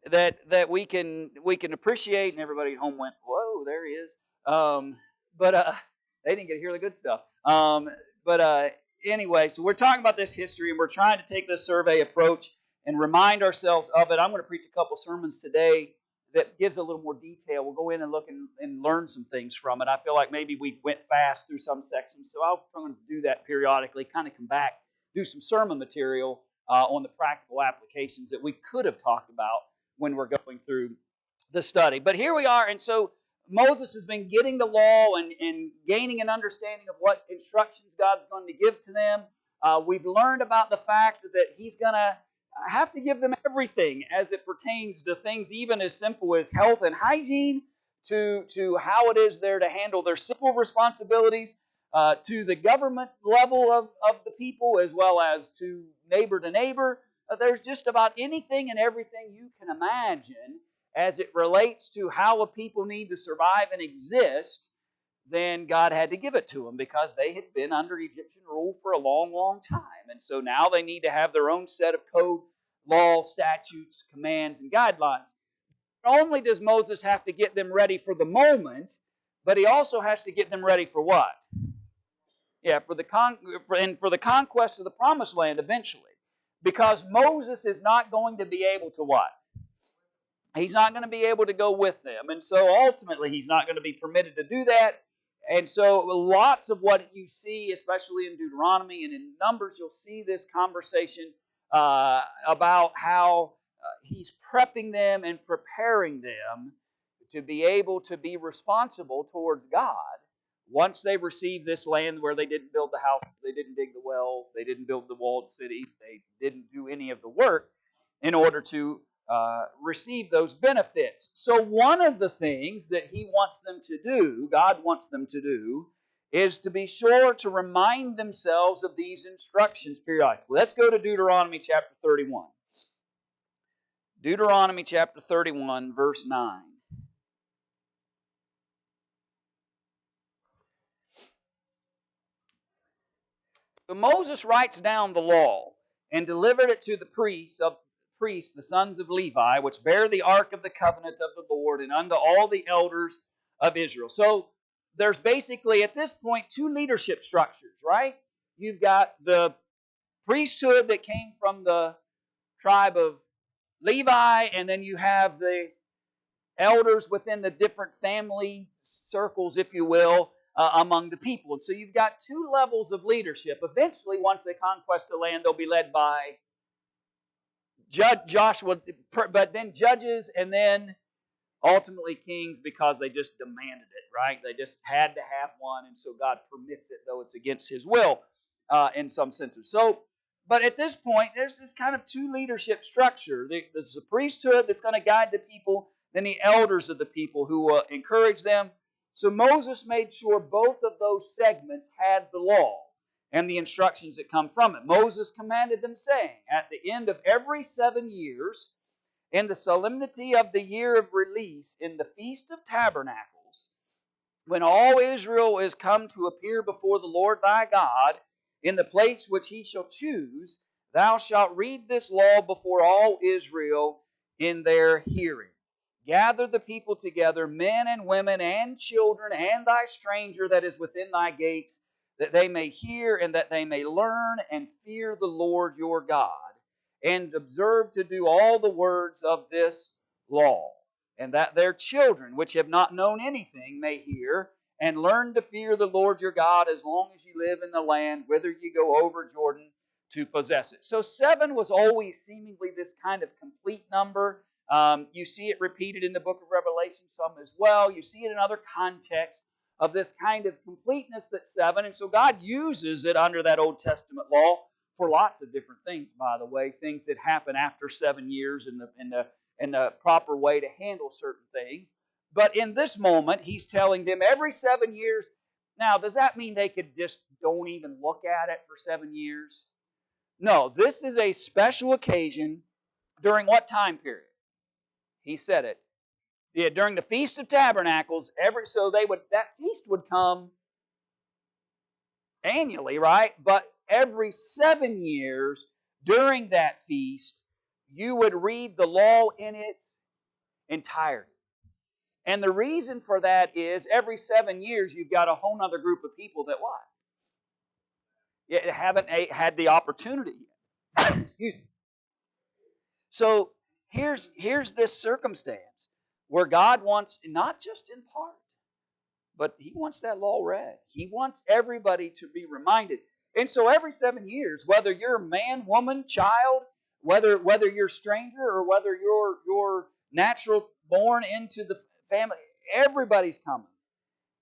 that we can appreciate. And everybody at home went, "Whoa, there he is." Um, but they didn't get to hear the good stuff. But anyway, so we're talking about this history, and we're trying to take this survey approach and remind ourselves of it. I'm going to preach a couple sermons today that gives a little more detail. We'll go in and look and learn some things from it. I feel like maybe we went fast through some sections, so I'm going to do that periodically, kind of come back, do some sermon material on the practical applications that we could have talked about when we're going through the study. But here we are, and so Moses has been getting the law and gaining an understanding of what instructions God's going to give to them. We've learned about the fact that he's going to have to give them everything as it pertains to things even as simple as health and hygiene, to how it is they're to handle their civil responsibilities, to the government level of the people, as well as to neighbor. There's just about anything and everything you can imagine as it relates to how a people need to survive and exist. Then God had to give it to them because they had been under Egyptian rule for a long, long time. And so now they need to have their own set of code, law, statutes, commands, and guidelines. Not only does Moses have to get them ready for the moment, but he also has to get them ready for what? Yeah, for the conquest of the promised land eventually. Because Moses is not going to be able to what? He's not going to be able to go with them. And so ultimately he's not going to be permitted to do that. And so lots of what you see, especially in Deuteronomy and in Numbers, you'll see this conversation about how he's prepping them and preparing them to be able to be responsible towards God once they receive this land where they didn't build the houses, they didn't dig the wells, they didn't build the walled city, they didn't do any of the work in order to receive those benefits. So one of the things that he wants them to do, God wants them to do, is to be sure to remind themselves of these instructions periodically. Let's go to Deuteronomy chapter 31. Deuteronomy chapter 31, verse 9. So Moses writes down the law and delivered it to the priests, the sons of Levi, which bear the ark of the covenant of the Lord, and unto all the elders of Israel. So there's basically at this point two leadership structures, right? You've got the priesthood that came from the tribe of Levi, and then you have the elders within the different family circles, if you will, among the people. And so you've got two levels of leadership. Eventually, once they conquest the land, they'll be led by Joshua, but then judges, and then ultimately kings, because they just demanded it, right? They just had to have one, and so God permits it, though it's against his will in some senses. So, but at this point, there's this kind of two leadership structure. There's the priesthood that's going to guide the people, then the elders of the people who will encourage them. So Moses made sure both of those segments had the law and the instructions that come from it. Moses commanded them, saying, at the end of every 7 years, in the solemnity of the year of release, in the Feast of Tabernacles, when all Israel is come to appear before the Lord thy God, in the place which he shall choose, thou shalt read this law before all Israel in their hearing. Gather the people together, men and women and children, and thy stranger that is within thy gates, that they may hear and that they may learn and fear the Lord your God, and observe to do all the words of this law, and that their children, which have not known anything, may hear and learn to fear the Lord your God as long as you live in the land whither you go over Jordan to possess it. So 7 was always seemingly this kind of complete number. You see it repeated in the book of Revelation some as well. You see it in other contexts of this kind of completeness that's 7. And so God uses it under that Old Testament law for lots of different things, by the way, things that happen after 7 years in the proper way to handle certain things. But in this moment, he's telling them every 7 years. Now, does that mean they could just don't even look at it for 7 years? No, this is a special occasion. During what time period? He said it. Yeah, during the Feast of Tabernacles, that feast would come annually, right? But every 7 years during that feast, you would read the law in its entirety. And the reason for that is every 7 years you've got a whole other group of people that what? You haven't had the opportunity yet. Excuse me. So here's this circumstance where God wants, not just in part, but He wants that law read. He wants everybody to be reminded. And so every 7 years, whether you're man, woman, child, whether you're a stranger or whether you're natural born into the family, everybody's coming.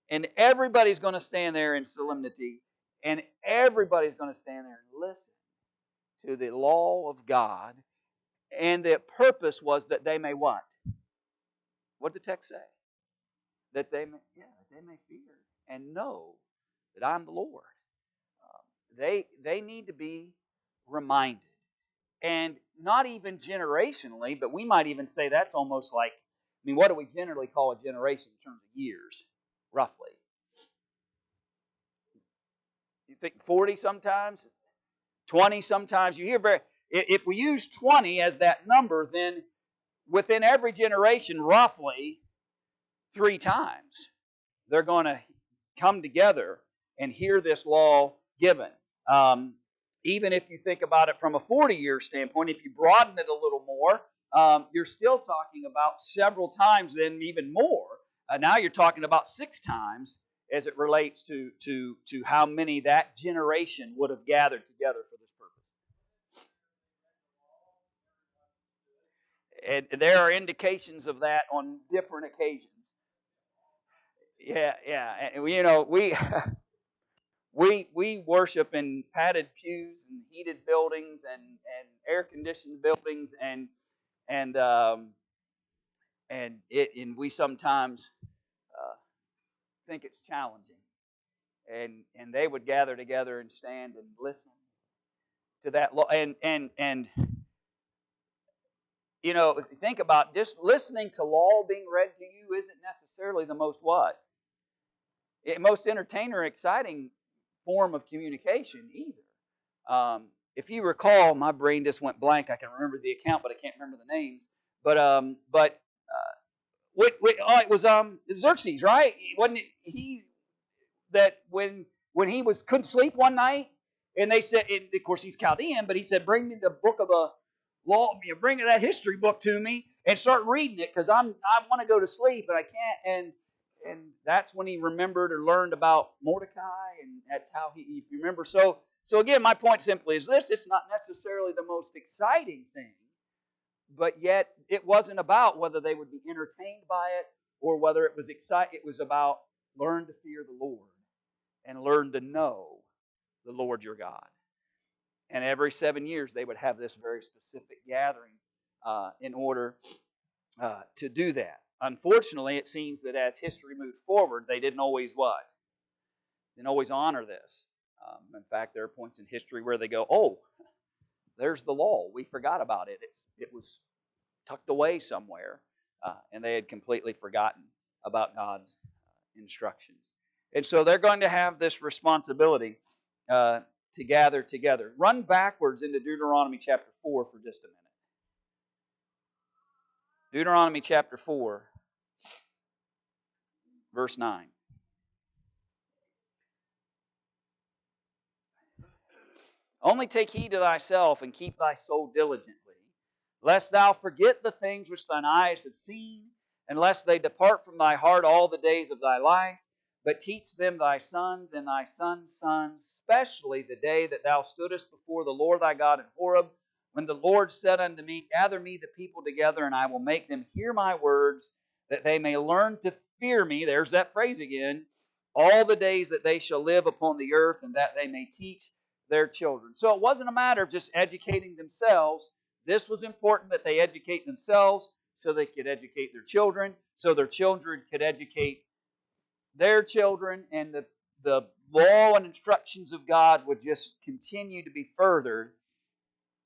And everybody's going to stand there in solemnity. And everybody's going to stand there and listen to the law of God. And the purpose was that they may what? What did the text say? That they may fear and know that I'm the Lord. They need to be reminded. And not even generationally, but we might even say that's almost like, what do we generally call a generation in terms of years, roughly? You think 40 sometimes? 20 sometimes? You hear if we use 20 as that number, then within every generation, roughly 3 times, they're going to come together and hear this law given. Even if you think about it from a 40-year standpoint, if you broaden it a little more, you're still talking about several times, then even more. Now you're talking about 6 times as it relates to how many that generation would have gathered together for this purpose. And there are indications of that on different occasions. Yeah. And we worship in padded pews and heated buildings and air conditioned buildings and we sometimes think it's challenging. And they would gather together and stand and listen to that law. And think about just listening to law being read to you isn't necessarily the most what? Most entertaining or exciting form of communication either. If you recall, my brain just went blank. I can remember the account, but I can't remember the names. But it was Xerxes, right? Wasn't he that when he couldn't sleep one night, and they said, and of course he's Chaldean, but he said, "Bring me the book of the law, bring that history book to me, and start reading it, because I want to go to sleep, and I can't." And that's when he remembered or learned about Mordecai, and that's how if you remember. So again, my point simply is this: it's not necessarily the most exciting thing, but yet it wasn't about whether they would be entertained by it or whether it was exciting. It was about learn to fear the Lord and learn to know the Lord your God. And every 7 years they would have this very specific gathering in order to do that. Unfortunately, it seems that as history moved forward, they didn't always what? Didn't always honor this. In fact, there are points in history where they go, "Oh, there's the law. We forgot about it. It was tucked away somewhere," and they had completely forgotten about God's instructions. And so they're going to have this responsibility to gather together. Run backwards into Deuteronomy chapter 4 for just a minute. Deuteronomy chapter 4, verse 9. Only take heed to thyself and keep thy soul diligently, lest thou forget the things which thine eyes have seen, and lest they depart from thy heart all the days of thy life, but teach them thy sons and thy sons' sons, especially the day that thou stoodest before the Lord thy God in Horeb, when the Lord said unto me, Gather me the people together, and I will make them hear my words, that they may learn to fear me. There's that phrase again. All the days that they shall live upon the earth, and that they may teach their children. So it wasn't a matter of just educating themselves. This was important that they educate themselves so they could educate their children, so their children could educate their children, and the law and instructions of God would just continue to be furthered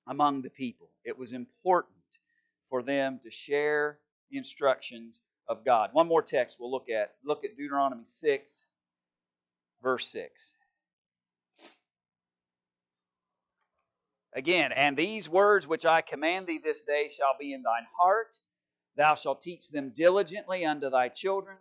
among the people. It was important for them to share the instructions of God. One more text we'll look at. Look at Deuteronomy 6, verse 6. Again, and these words which I command thee this day shall be in thine heart. Thou shalt teach them diligently unto thy children,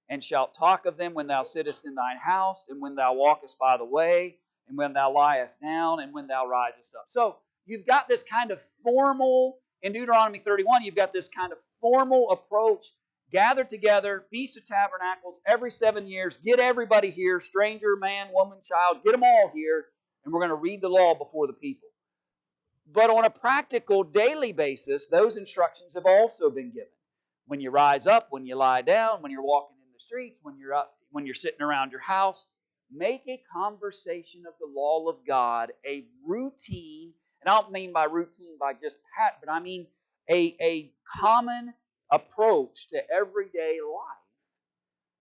and shalt talk of them when thou sittest in thine house, and when thou walkest by the way, and when thou liest down, and when thou risest up. So you've got this kind of formal, in Deuteronomy 31, you've got this kind of formal approach. Gather together, Feast of Tabernacles, every 7 years. Get everybody here, stranger, man, woman, child, get them all here, and we're going to read the law before the people. But on a practical daily basis, those instructions have also been given. When you rise up, when you lie down, when you're walking in the streets, when you're up, when you're sitting around your house, make a conversation of the law of God a routine. And I don't mean by routine by just pat, but I mean a common approach to everyday life.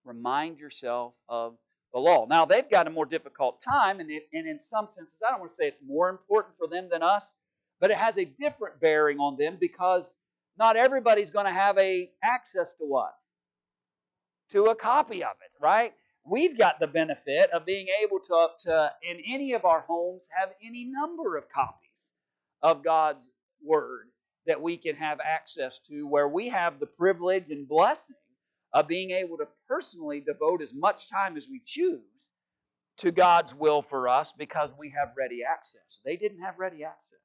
Remind yourself of the law. Now, they've got a more difficult time, and in some senses, I don't want to say it's more important for them than us, but it has a different bearing on them because not everybody's going to have access to what? To a copy of it, right? We've got the benefit of being able to in any of our homes, have any number of copies of God's Word that we can have access to, where we have the privilege and blessing of being able to personally devote as much time as we choose to God's will for us because we have ready access. They didn't have ready access.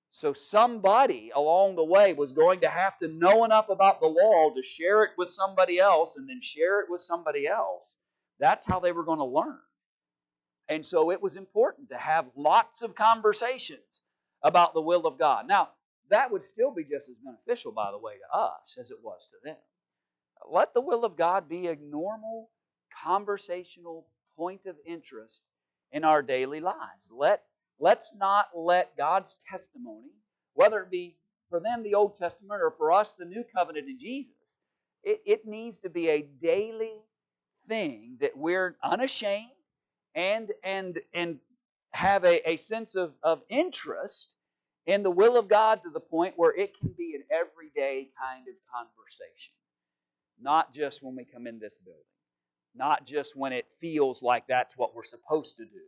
So somebody along the way was going to have to know enough about the law to share it with somebody else and then share it with somebody else. That's how they were going to learn. And so it was important to have lots of conversations about the will of God. Now, that would still be just as beneficial, by the way, to us as it was to them. Let the will of God be a normal conversational point of interest in our daily lives. Let's not let God's testimony, whether it be for them the Old Testament or for us the New Covenant in Jesus, it needs to be a daily thing that we're unashamed and have a sense of interest in the will of God to the point where it can be an everyday kind of conversation. Not just when we come in this building. Not just when it feels like that's what we're supposed to do.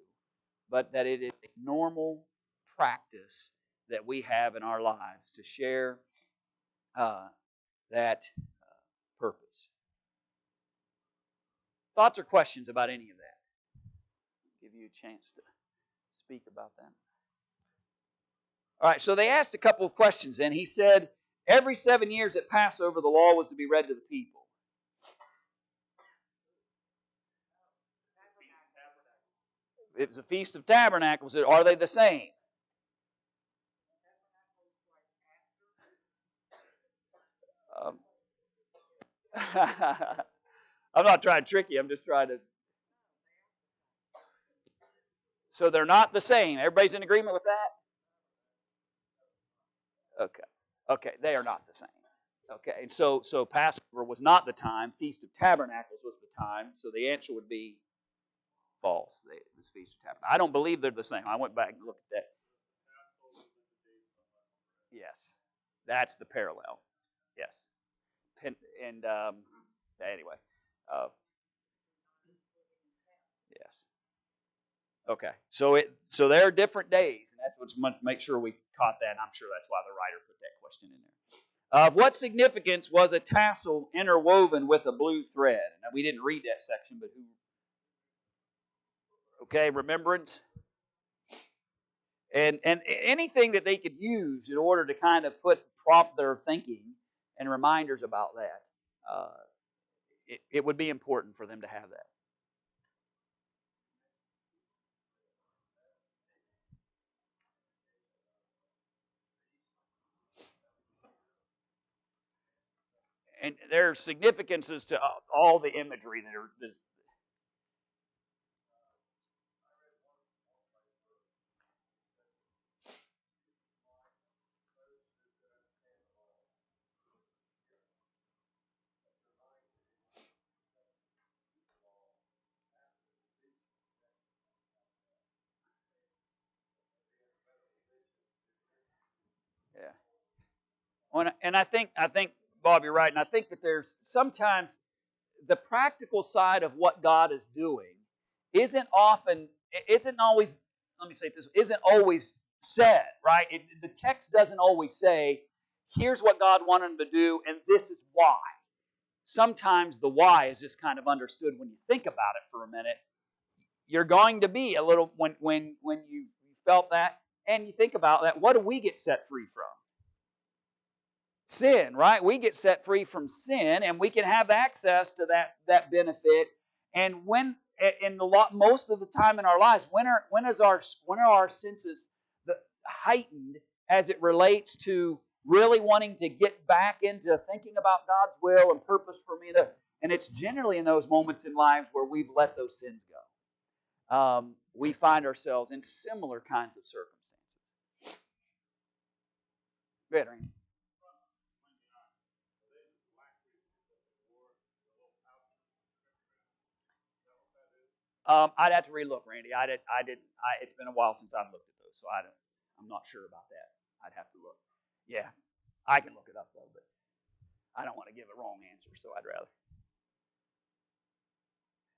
But that it is a normal practice that we have in our lives to share that purpose. Thoughts or questions about any of that? Give you a chance to speak about that. All right, so they asked a couple of questions then. He said, every 7 years at Passover, the law was to be read to the people. It was a Feast of Tabernacles. Are they the same? I'm not trying to trick you. I'm just trying to. So they're not the same. Everybody's in agreement with that? Okay. Okay, they are not the same. Okay, and so Passover was not the time. Feast of Tabernacles was the time. So the answer would be false. This Feast of Tabernacles. I don't believe they're the same. I went back and looked at that. Yes, that's the parallel. Yes, and anyway, uh, yes. Okay, so there are different days, and that's what's make sure we caught that. And I'm sure that's why the writer put that question in there. Of what significance was a tassel interwoven with a blue thread? Now we didn't read that section, but who? Okay, remembrance, and anything that they could use in order to kind of prompt their thinking and reminders about that. It would be important for them to have that. And there are significances to all the imagery that are. Yeah. And I think Bob, you're right, and I think that there's sometimes the practical side of what God is doing isn't always. Let me say this: isn't always said, right? The text doesn't always say, here's what God wanted them to do, and this is why. Sometimes the why is just kind of understood when you think about it for a minute. You're going to be a little, when you felt that, and you think about that, what do we get set free from? Sin, right? We get set free from sin, and we can have access to that benefit. And most of the time in our lives, when are our senses heightened as it relates to really wanting to get back into thinking about God's will and purpose for me? And it's generally in those moments in lives where we've let those sins go. We find ourselves in similar kinds of circumstances. Go ahead, Randy. I'd have to relook, Randy. It's been a while since I've looked at those, so I'm not sure about that. I'd have to look. Yeah, I can look it up though, but I don't want to give a wrong answer, so I'd rather.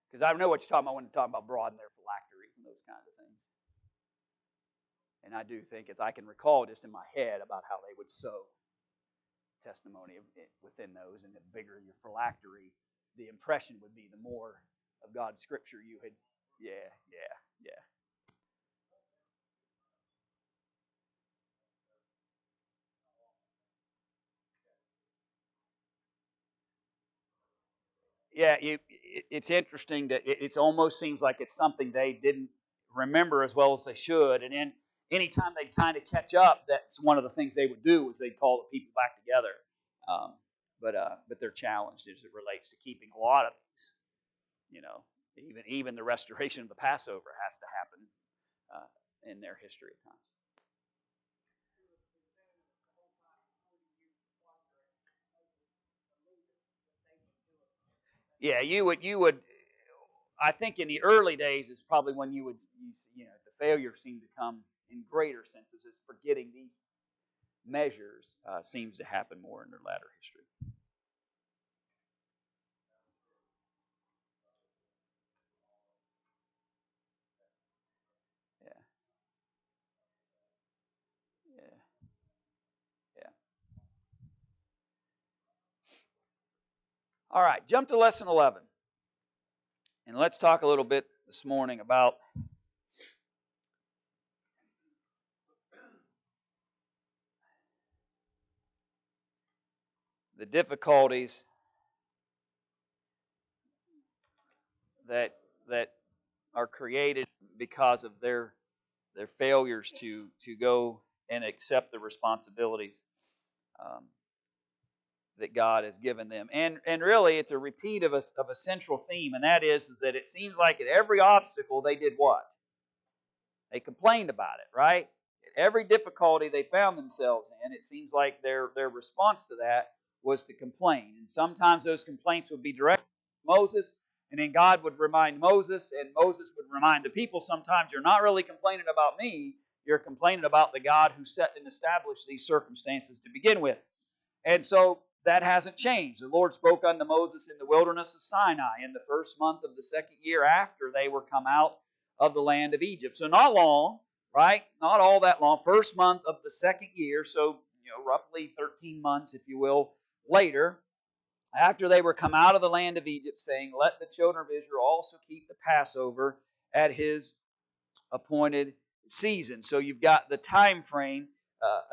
Because I know what you're talking about when you're talking about broad and their phylacteries and those kinds of things. And I do think, as I can recall just in my head, about how they would sew testimony within those, and the bigger your phylactery, the impression would be the more of God's scripture you had. Yeah. Yeah, it's interesting that it almost seems like it's something they didn't remember as well as they should. And then anytime they kind of catch up, that's one of the things they would do is they'd call the people back together. Um, but they're challenged as it relates to keeping a lot of things. You know, even the restoration of the Passover has to happen in their history at times. Yeah, you would. I think in the early days is probably when the failure seemed to come in greater senses, as forgetting these measures seems to happen more in their latter history. Yeah, yeah, yeah. All right, jump to lesson 11, and let's talk a little bit this morning about the difficulties that are created because of their failures to go and accept the responsibilities um, that God has given them. And really, it's a repeat of a central theme, and that is that it seems like at every obstacle they did what? They complained about it, right? At every difficulty they found themselves in, it seems like their response to that was to complain. And sometimes those complaints would be directed to Moses, and then God would remind Moses, and Moses would remind the people, sometimes you're not really complaining about me, you're complaining about the God who set and established these circumstances to begin with. And so that hasn't changed. The Lord spoke unto Moses in the wilderness of Sinai in the first month of the second year after they were come out of the land of Egypt. So not long, right? Not all that long. First month of the second year, so roughly 13 months, if you will, later, after they were come out of the land of Egypt, saying, let the children of Israel also keep the Passover at his appointed season. So you've got the time frame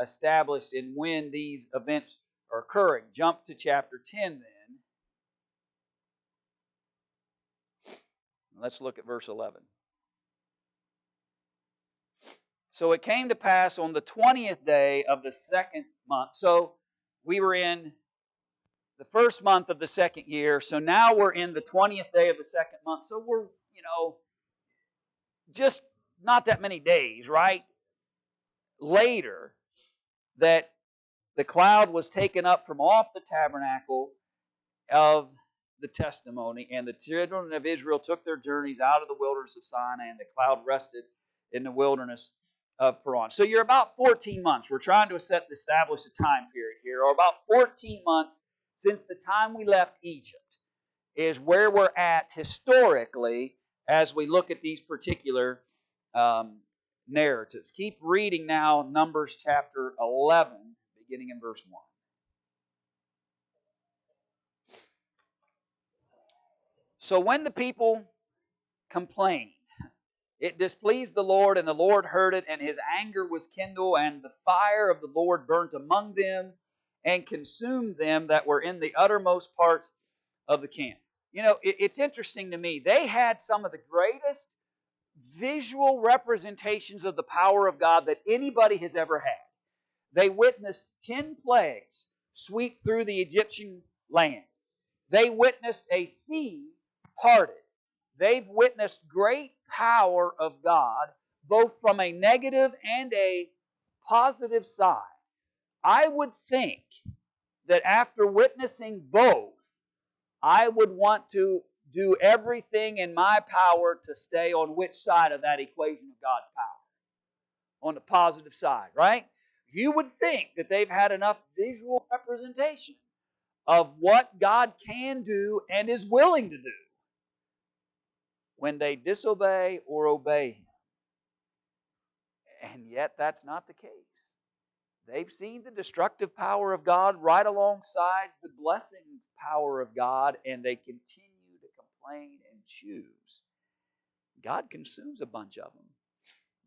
established in when these events are occurring. Jump to chapter 10 then. Let's look at verse 11. So it came to pass on the 20th day of the second month. So we were in the first month of the second year. So now we're in the 20th day of the second month. So we're, just not that many days, right? Later, that the cloud was taken up from off the tabernacle of the testimony, and the children of Israel took their journeys out of the wilderness of Sinai, and the cloud rested in the wilderness of Paran. So you're about 14 months. We're trying to establish a time period here, or about 14 months since the time we left Egypt is where we're at historically as we look at these particular narratives. Keep reading now, Numbers chapter 11, beginning in verse 1. So when the people complained, it displeased the Lord, and the Lord heard it, and His anger was kindled, and the fire of the Lord burnt among them, and consumed them that were in the uttermost parts of the camp. You know, it's interesting to me. They had some of the greatest visual representations of the power of God that anybody has ever had. They witnessed 10 plagues sweep through the Egyptian land. They witnessed a sea parted. They've witnessed great power of God, both from a negative and a positive side. I would think that after witnessing both, I would want to do everything in my power to stay on which side of that equation of God's power? On the positive side, right? You would think that they've had enough visual representation of what God can do and is willing to do when they disobey or obey Him. And yet that's not the case. They've seen the destructive power of God right alongside the blessing power of God, and they continue to complain and choose. God consumes a bunch of them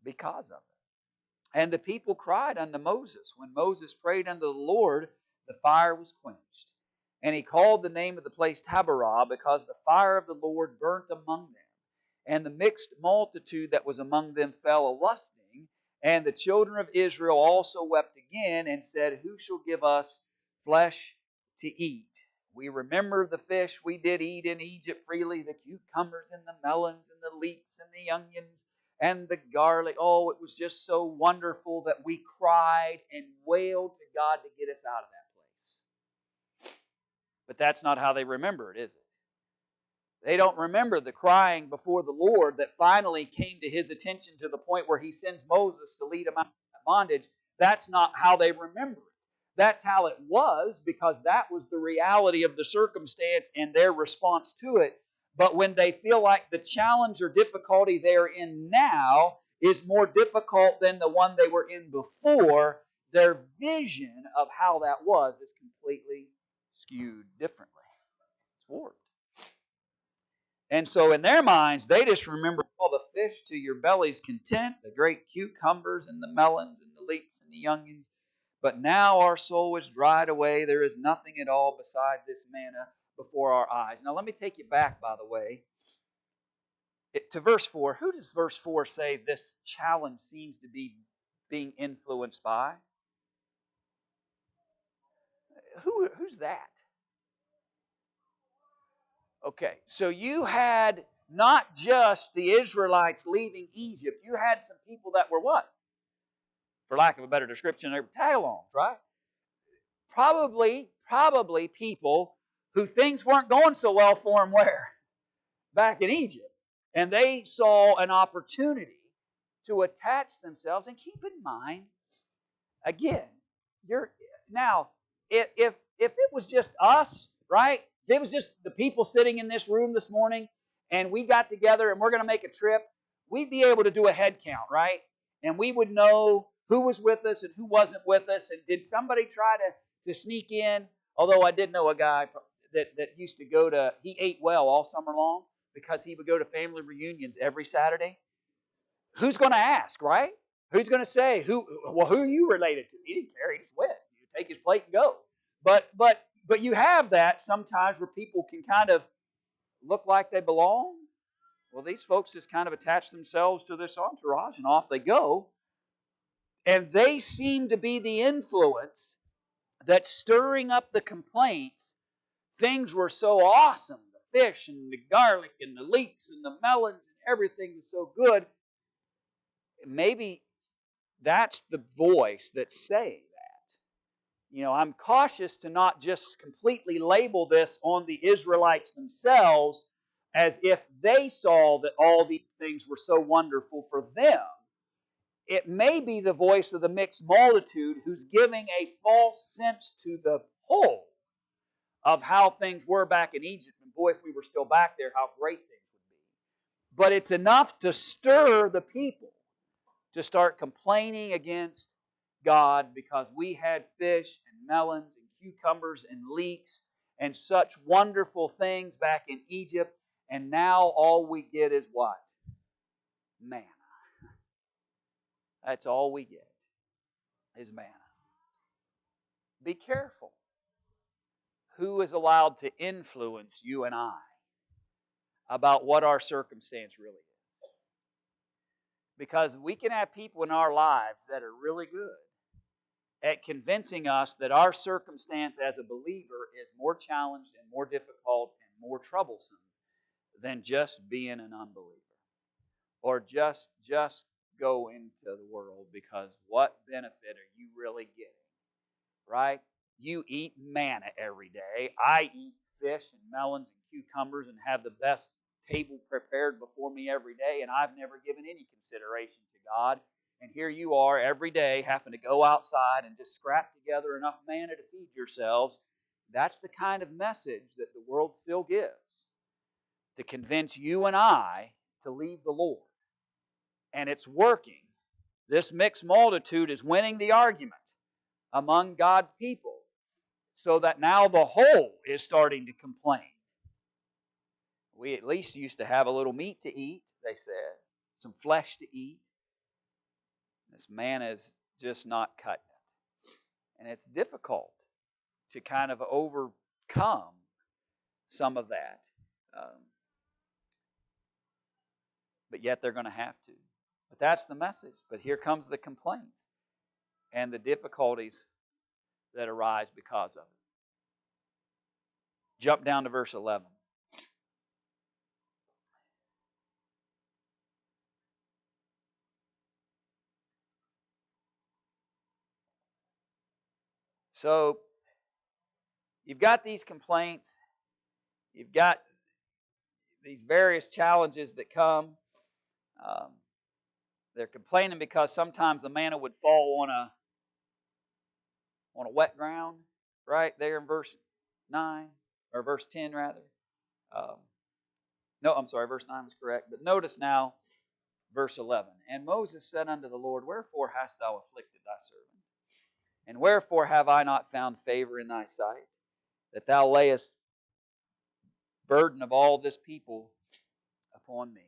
because of it. And the people cried unto Moses. When Moses prayed unto the Lord, the fire was quenched. And he called the name of the place Taberah, because the fire of the Lord burnt among them. And the mixed multitude that was among them fell a lusting. And the children of Israel also wept again, and said, Who shall give us flesh to eat? We remember the fish we did eat in Egypt freely, the cucumbers and the melons and the leeks and the onions and the garlic. Oh, it was just so wonderful that we cried and wailed to God to get us out of that place. But that's not how they remember it, is it? They don't remember the crying before the Lord that finally came to His attention to the point where He sends Moses to lead them out of bondage. That's not how they remember it. That's how it was, because that was the reality of the circumstance and their response to it. But when they feel like the challenge or difficulty they're in now is more difficult than the one they were in before, their vision of how that was is completely skewed differently. It's warped. And so in their minds, they just remember all the fish to your belly's content, the great cucumbers and the melons and the leeks and the onions. But now our soul is dried away. There is nothing at all beside this manna before our eyes. Now let me take you back, by the way, to verse 4. Who does verse 4 say this challenge seems to be being influenced by? Who's that? Okay, so you had not just the Israelites leaving Egypt, you had some people that were what? For lack of a better description, they were tag-alongs, right? Probably people who things weren't going so well for them where? Back in Egypt. And they saw an opportunity to attach themselves. And keep in mind, again, if it was just us, right? If it was just the people sitting in this room this morning and we got together and we're going to make a trip, we'd be able to do a head count, right? And we would know who was with us and who wasn't with us. And did somebody try to sneak in? Although I did know a guy that used to he ate well all summer long because he would go to family reunions every Saturday. Who's going to ask, right? Who's going to say, who are you related to? He didn't care. He just went. You take his plate and go. But you have that sometimes where people can kind of look like they belong. Well, these folks just kind of attach themselves to this entourage and off they go. And they seem to be the influence that's stirring up the complaints. Things were so awesome. The fish and the garlic and the leeks and the melons and everything was so good. Maybe that's the voice that's saying that. I'm cautious to not just completely label this on the Israelites themselves as if they saw that all these things were so wonderful for them. It may be the voice of the mixed multitude who's giving a false sense to the whole of how things were back in Egypt. And boy, if we were still back there, how great things would be. But it's enough to stir the people to start complaining against God because we had fish and melons and cucumbers and leeks and such wonderful things back in Egypt, and now all we get is what? Manna. That's all we get is manna. Be careful who is allowed to influence you and I about what our circumstance really is. Because we can have people in our lives that are really good at convincing us that our circumstance as a believer is more challenged and more difficult and more troublesome than just being an unbeliever. Or just go into the world, because what benefit are you really getting? Right? You eat manna every day. I eat fish and melons and cucumbers and have the best table prepared before me every day, and I've never given any consideration to God. And here you are every day having to go outside and just scrap together enough manna to feed yourselves. That's the kind of message that the world still gives to convince you and I to leave the Lord. And it's working. This mixed multitude is winning the argument among God's people, so that now the whole is starting to complain. We at least used to have a little meat to eat, they said, some flesh to eat. This manna is just not cutting it. And it's difficult to kind of overcome some of that. But yet they're going to have to. But that's the message. But here comes the complaints and the difficulties that arise because of it. Jump down to verse 11. So, you've got these complaints. You've got these various challenges that come. They're complaining because sometimes the manna would fall on a wet ground, right there in verse 9, or verse 10 rather. No, I'm sorry, verse 9 was correct. But notice now, verse 11. And Moses said unto the Lord, Wherefore hast thou afflicted thy servant? And wherefore have I not found favor in thy sight, that thou layest burden of all this people upon me?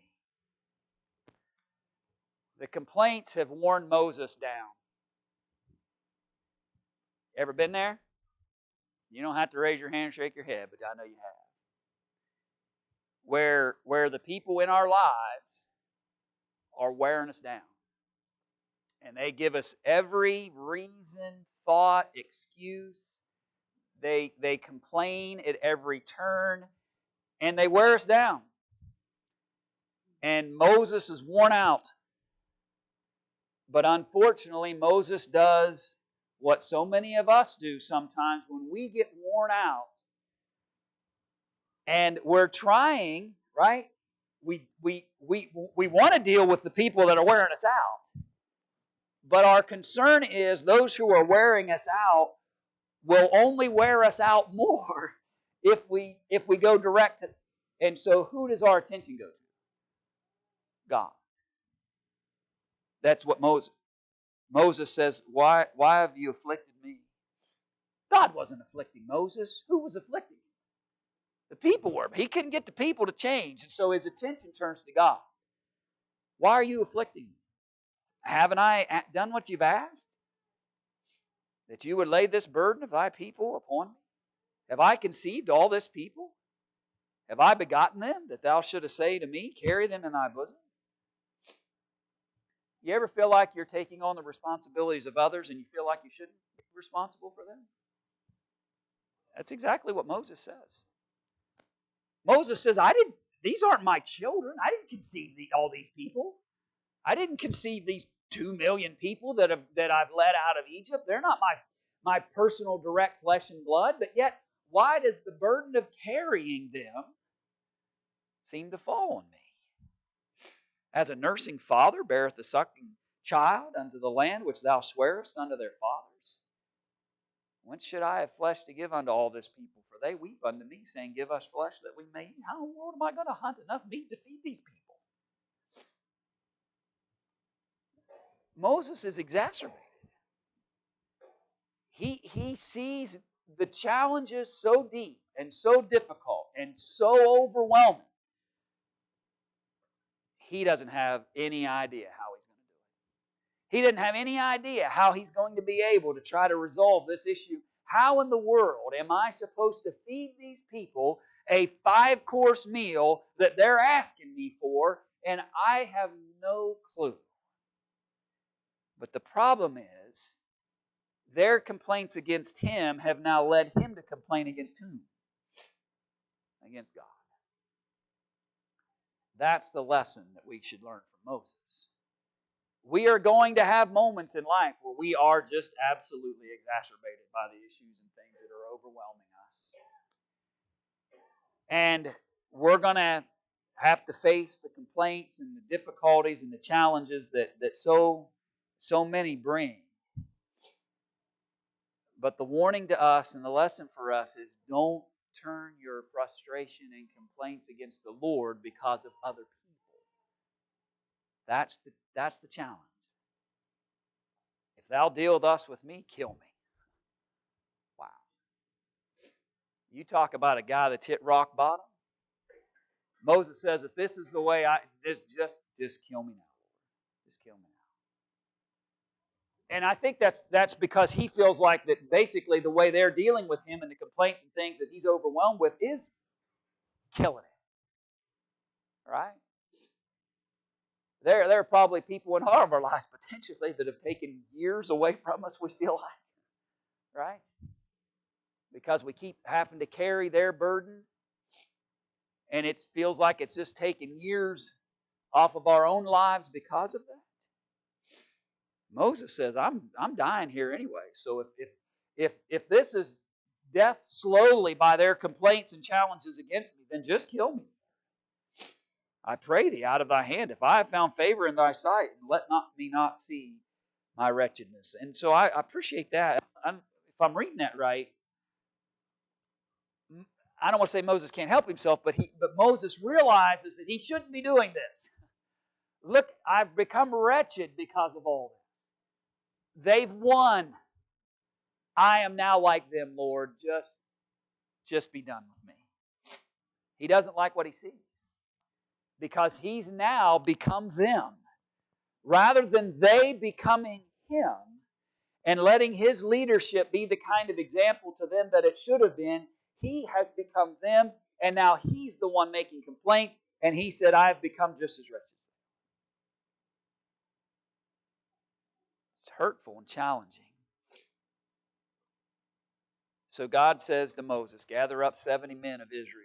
The complaints have worn Moses down. Ever been there? You don't have to raise your hand and shake your head, but I know you have. Where the people in our lives are wearing us down. And they give us every reason, thought, excuse. They complain at every turn, and they wear us down. And Moses is worn out. But unfortunately, Moses does what so many of us do sometimes when we get worn out. And we're trying, right? We want to deal with the people that are wearing us out. But our concern is those who are wearing us out will only wear us out more if we go direct to. And so who does our attention go to? God. That's what Moses says, why have you afflicted me? God wasn't afflicting Moses. Who was afflicting him? The people were. He couldn't get the people to change, and so his attention turns to God. Why are you afflicting me? Haven't I done what you've asked? That you would lay this burden of thy people upon me? Have I conceived all this people? Have I begotten them, that thou shouldest say to me, carry them in thy bosom? You ever feel like you're taking on the responsibilities of others and you feel like you shouldn't be responsible for them? That's exactly what Moses says. Moses says, these aren't my children. I didn't conceive all these people. I didn't conceive these 2 million people that I've led out of Egypt. They're not my personal direct flesh and blood, but yet why does the burden of carrying them seem to fall on me? As a nursing father beareth the sucking child unto the land which thou swearest unto their fathers. Whence should I have flesh to give unto all this people? For they weep unto me, saying, Give us flesh that we may eat. How in the world am I going to hunt enough meat to feed these people? Moses is exacerbated. He sees the challenges so deep and so difficult and so overwhelming. He doesn't have any idea how he's going to do it. He doesn't have any idea how he's going to be able to try to resolve this issue. How in the world am I supposed to feed these people a 5-course meal that they're asking me for, and I have no clue? But the problem is, their complaints against him have now led him to complain against whom? Against God. That's the lesson that we should learn from Moses. We are going to have moments in life where we are just absolutely exacerbated by the issues and things that are overwhelming us. And we're going to have to face the complaints and the difficulties and the challenges that so many bring. But the warning to us and the lesson for us is, don't turn your frustration and complaints against the Lord because of other people. That's the challenge. If thou deal thus with me, kill me. Wow. You talk about a guy that's hit rock bottom. Moses says, if this is the way just kill me now, Lord. Just kill me now. And I think that's because he feels like that basically the way they're dealing with him and the complaints and things that he's overwhelmed with is killing him. Right? There are probably people in all of our lives potentially that have taken years away from us, we feel like. Right? Because we keep having to carry their burden. And it feels like it's just taken years off of our own lives because of that. Moses says, I'm dying here anyway. So if this is death slowly by their complaints and challenges against me, then just kill me. I pray thee out of thy hand, if I have found favor in thy sight, let me not see my wretchedness. And so I appreciate that. If I'm reading that right, I don't want to say Moses can't help himself, but Moses realizes that he shouldn't be doing this. Look, I've become wretched because of all this. They've won. I am now like them, Lord. Just be done with me. He doesn't like what he sees because he's now become them. Rather than they becoming him and letting his leadership be the kind of example to them that it should have been, he has become them, and now he's the one making complaints, and he said, I have become just as wretched. It's hurtful and challenging. So God says to Moses, gather up 70 men of Israel,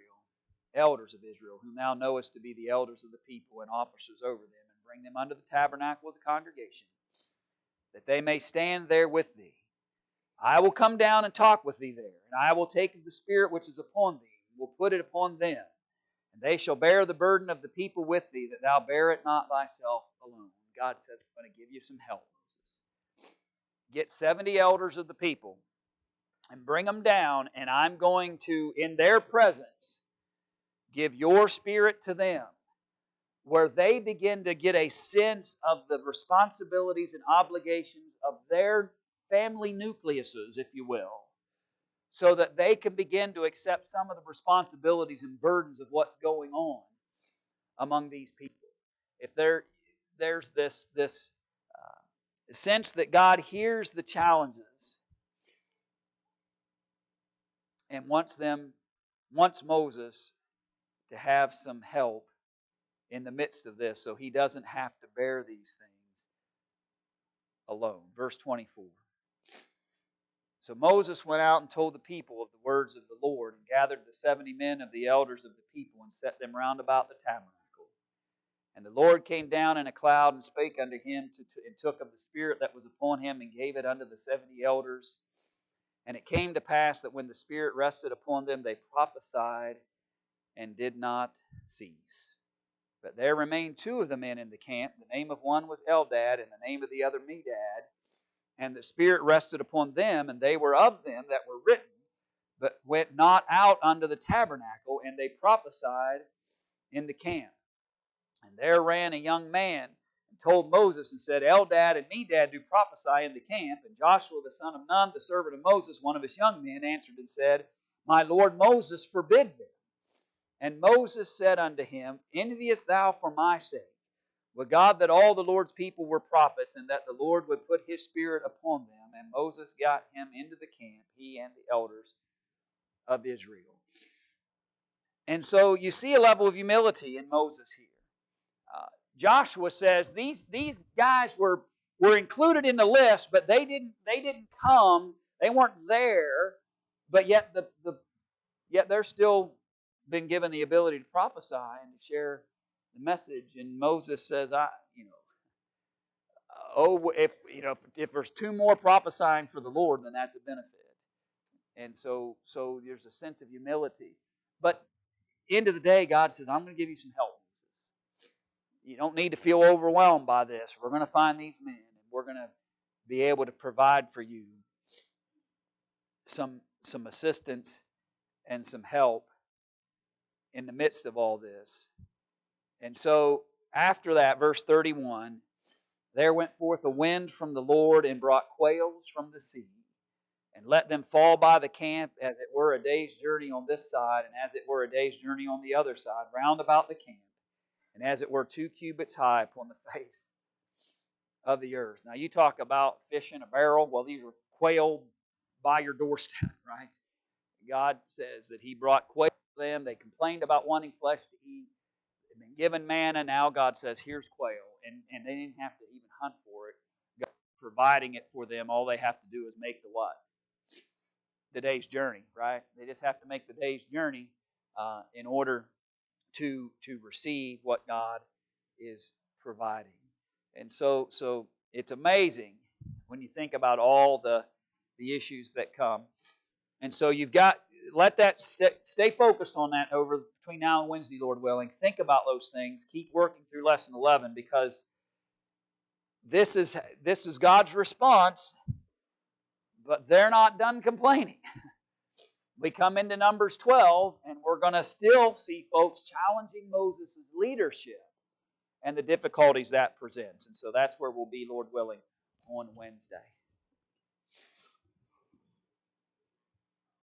elders of Israel, whom thou knowest to be the elders of the people and officers over them, and bring them unto the tabernacle of the congregation, that they may stand there with thee. I will come down and talk with thee there, and I will take of the Spirit which is upon thee, and will put it upon them. And they shall bear the burden of the people with thee, that thou bear it not thyself alone. God says, I'm going to give you some help, Moses. Get 70 elders of the people and bring them down, and I'm going to, in their presence, give your Spirit to them, where they begin to get a sense of the responsibilities and obligations of their family nucleuses, if you will, so that they can begin to accept some of the responsibilities and burdens of what's going on among these people. If there's this sense that God hears the challenges and wants Moses to have some help in the midst of this, so he doesn't have to bear these things alone. Verse 24. So Moses went out and told the people of the words of the Lord, and gathered the 70 men of the elders of the people, and set them round about the tabernacle. And the Lord came down in a cloud, and spake unto him, and took of the Spirit that was upon him, and gave it unto the 70 elders. And it came to pass that when the Spirit rested upon them, they prophesied, and did not cease. But there remained 2 of the men in the camp. The name of one was Eldad, and the name of the other Medad. And the Spirit rested upon them, and they were of them that were written, but went not out unto the tabernacle, and they prophesied in the camp. And there ran a young man, and told Moses and said, Eldad and Medad do prophesy in the camp. And Joshua the son of Nun, the servant of Moses, one of his young men, answered and said, My Lord Moses forbid them. And Moses said unto him, Enviest thou for my sake? Would God that all the Lord's people were prophets, and that the Lord would put His Spirit upon them. And Moses got him into the camp, he and the elders of Israel. And so you see a level of humility in Moses here. Joshua says these guys were included in the list, but they didn't come. They weren't there, but yet yet they're still been given the ability to prophesy and to share the message. And Moses says, if there's two more prophesying for the Lord, then that's a benefit. And so there's a sense of humility. But end of the day, God says, I'm going to give you some help. You don't need to feel overwhelmed by this. We're going to find these men, and we're going to be able to provide for you some assistance and some help in the midst of all this. And so after that, verse 31, there went forth a wind from the Lord and brought quails from the sea, and let them fall by the camp as it were a day's journey on this side, and as it were a day's journey on the other side, round about the camp, and as it were 2 cubits high upon the face of the earth. Now you talk about fish in a barrel. Well, these were quail by your doorstep, right? God says that He brought quail to them. They complained about wanting flesh to eat. They've been given manna. Now God says, here's quail. And they didn't have to even hunt for it. God providing it for them. All they have to do is make the what? The day's journey, right? They just have to make the day's journey in order to receive what God is providing. And so it's amazing when you think about all the issues that come. And so you've got, let that stay focused on that over between now and Wednesday, Lord willing. Think about those things. Keep working through lesson 11, because this is God's response, but they're not done complaining. We come into Numbers 12, and we're going to still see folks challenging Moses' leadership and the difficulties that presents. And so that's where we'll be, Lord willing, on Wednesday.